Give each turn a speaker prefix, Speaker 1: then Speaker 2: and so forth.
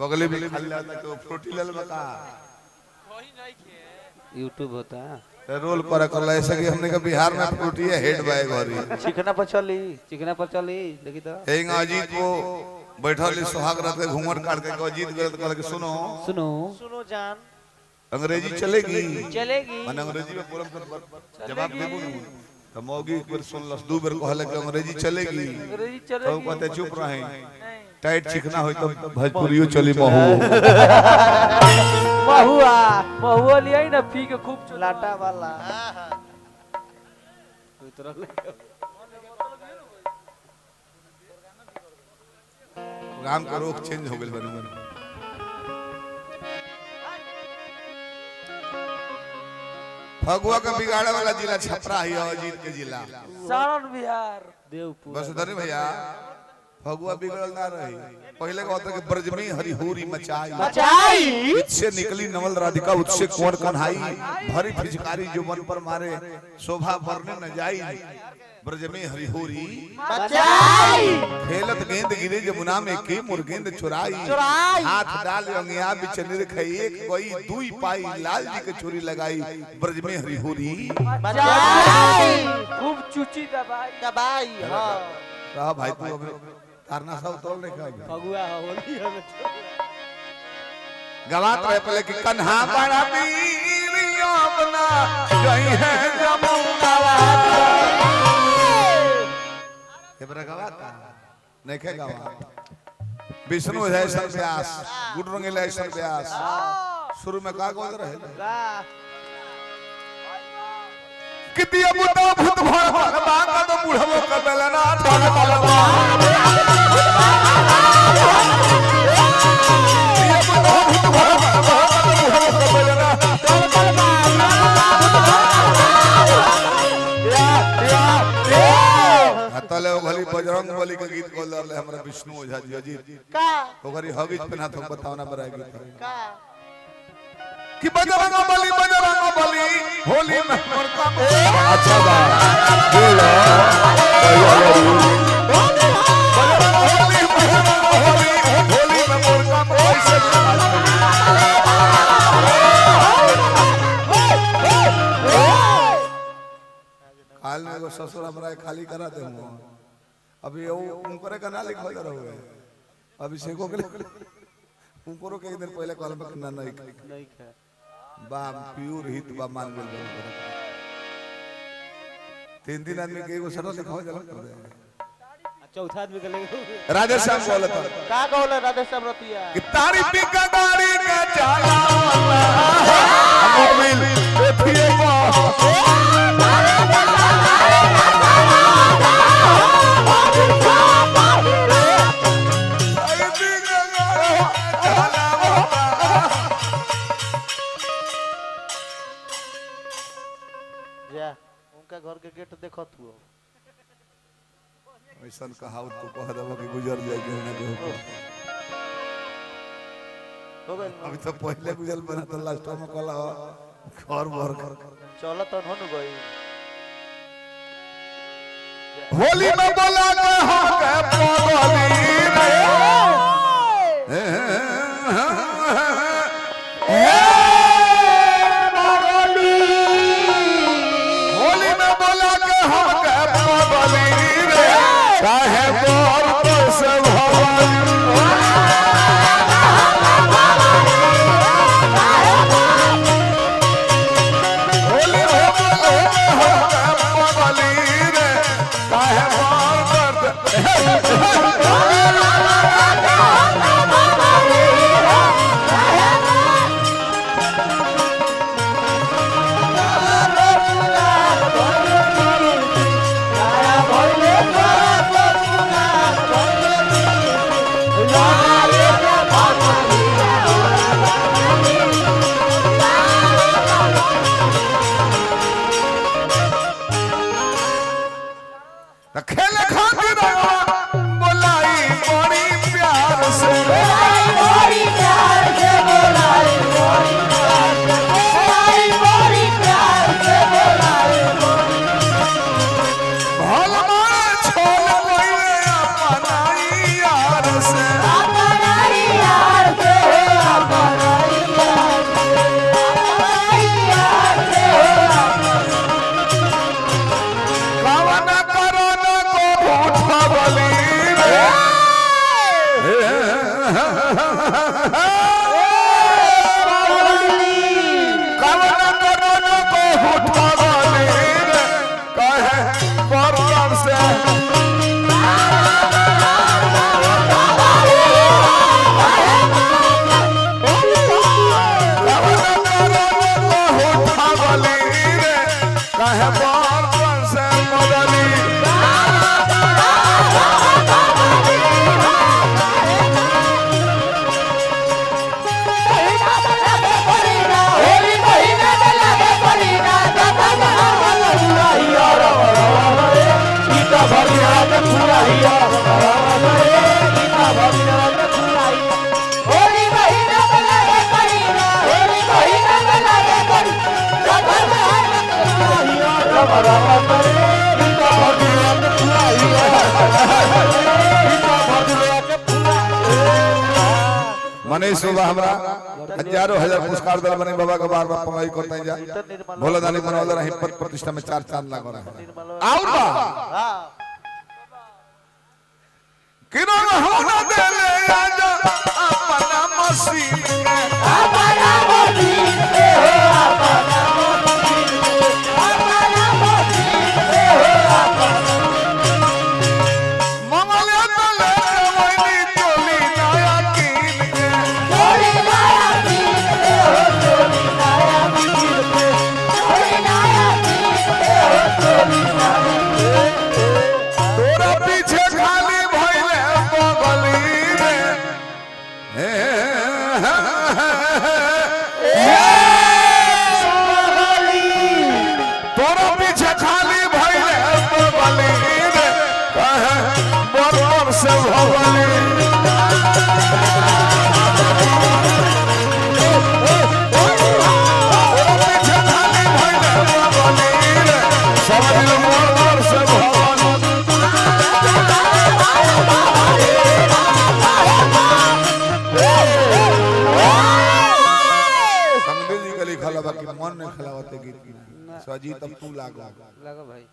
Speaker 1: बगले में खा लेता तो फ्रूटी ले बता
Speaker 2: यूट्यूब होता है
Speaker 1: रोल पर कर ऐसा कि हमने का बिहार में फ्रूटी है हेड बाय घरी
Speaker 2: चिकना पर चली देखी तो
Speaker 1: हेंग अजीत को बैठल सुहाग रात के घूंघट काट के अजीत गलत कर के सुनो
Speaker 2: सुनो जान
Speaker 1: अंग्रेजी चलेगी
Speaker 2: चलेगी
Speaker 1: मन अंग्रेजी में बोलम कर जवाब देबो न तो मौगी पर सुन लस दो बार कहले कि अंग्रेजी चलेगी तो कहते चुप रहे टाइट चिकना होई तो भोजपुरियो चली
Speaker 2: महुआ लिया ना पी के खूब लाटा वाला कोई तरह
Speaker 1: राम का रोक चेंज हो गेल बने फगुआ का बिगाड़े वाला जिला छपरा ही अजीत के जिला
Speaker 2: सारण बिहार देवपुर
Speaker 1: बस धनी भैया फगुआ बिगड़ल ना रही पहले का होता कि ब्रजमी हरिहूरी मचाई इससे निकली नवल राधिका उससे कुंवर कन्हाई भरी फिचकारी जो मन पर मारे शोभा भरने न जाई ब्रजमी हरिहूरी खेलत गेंद गिरे जमुना में की मुर्गेंद चुराई हाथ डाल अंगिया बिच निरखई एक कोई दुई पाई लाल जी के चोरी लगाई ब्रजमी हरिहूरी
Speaker 2: खूब चुची दबाई हां
Speaker 1: रहा भाई तू अब तारना सा उतोल नहीं का
Speaker 2: फगुआ होली है
Speaker 1: गवात रहे पहले कि कन्हा बड़ा पीरिया बना गई है जमुनावा ये बड़ा गवाता नहीं के गवा विष्णु है सन व्यास गुड रंगीला सन व्यास शुरू में का बोल रहे किती बुता भूत भर बाका तो बुढ़वो का बेलना ढोल बलवा तले भली बजरंग बली के गीत बोल रहे हमरा विष्णु ओझा जी अजीत का ओकरी हविज पे ना तो बताओ ना बराई गीत का कि बजरंग बली होली में मोर का अच्छा बा बोलो होली में मोर का ऐसे हाल में एगो ससुर हमरा खाली करा दे अभी उनकरे का ना लिखल रहोगे अभिषेको के उनको के दिन पहले कॉल में ना नहीं है बा प्योर हित बा मान गेल तीन दिन आदमी के एगो सटा लिखाओ जला कर दे
Speaker 2: चौथा आदमी के लेके
Speaker 1: राधेश्याम बोलत
Speaker 2: का कहले राधेश्याम रतिया
Speaker 1: कि तारी पिका गाड़ी का जाला मोबाइल देखिए बा
Speaker 2: उनका घर के गेट देखत हुआ
Speaker 1: ऐसा कहावत तो कह देबो कि गुजर जाए के ना
Speaker 2: हो गए
Speaker 1: अभी तो पहले गुजर बना तो लास्ट में कहला घर भर
Speaker 2: चलो तो न गई
Speaker 1: होली में बोला के हम के पगली रे होली में बोला के हम के पगली रे काहे बोर से भवानी होली में बोला के हम के पगली रे काहे बोर खेले खातिर बोलाई बड़ी प्यार से बोलाई भल मार छोड़ कोई अपना यार से
Speaker 2: राम राम करे इनका भगुआ के फुलाई इनका भगुआ के फुलाई
Speaker 1: मनीष बाबा हमरा हजारों हजार पुरस्कार दल बने बाबा के बार बार कमाई करते हैं जा भोला दानी बनौले रही पद प्रतिष्ठा में 4 चांद लगा रहा और बा किरो होना दे ले आजा अपना मसीह
Speaker 3: अपना मसीह पे हो अपना
Speaker 1: मंगले तो ले वही चोली नया कीन के
Speaker 3: चोली नया कीन के हो चोली नया कीन के चोली नया कीन के हो चोली नया
Speaker 1: तोरा पीछे खाली भइले बगली रे तोरा पीछे खाली भइले बगली रे कहे बरबर से भगली तोरा पीछे खाली भइले बगली रे सब दिल बरबर से भगली संगदिल जी के लिखल बा कि मन नहीं खिलावते गीत सजी तब तू लागो
Speaker 2: लगा भाई